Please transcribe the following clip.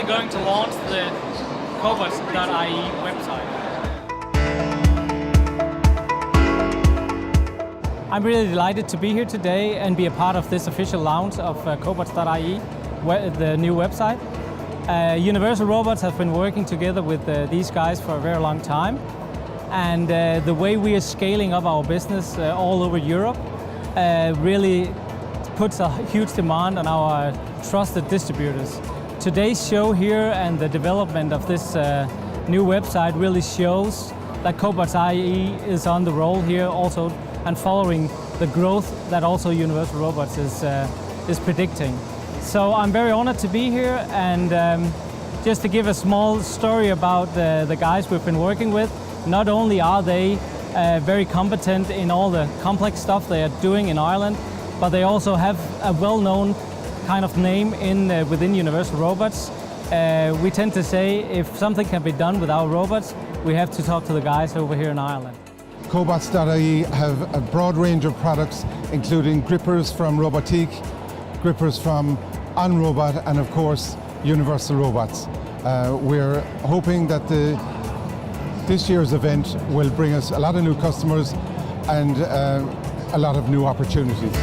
going to launch the Cobots.ie website. I'm really delighted to be here today and be a part of this official launch of Cobots.ie, the new website. Universal Robots have been working together with these guys for a very long time, and the way we are scaling up our business all over Europe really puts a huge demand on our trusted distributors. Today's show here and the development of this new website really shows that Cobots.ie is on the roll here also and following the growth that also Universal Robots is predicting. So I'm very honored to be here, and just to give a small story about the guys we've been working with, not only are they very competent in all the complex stuff they are doing in Ireland, but they also have a well-known kind of name within Universal Robots. We tend to say if something can be done with our robots, we have to talk to the guys over here in Ireland. Cobots.ie have a broad range of products, including grippers from Robotique, grippers from OnRobot, and of course Universal Robots. We're hoping that this year's event will bring us a lot of new customers and a lot of new opportunities.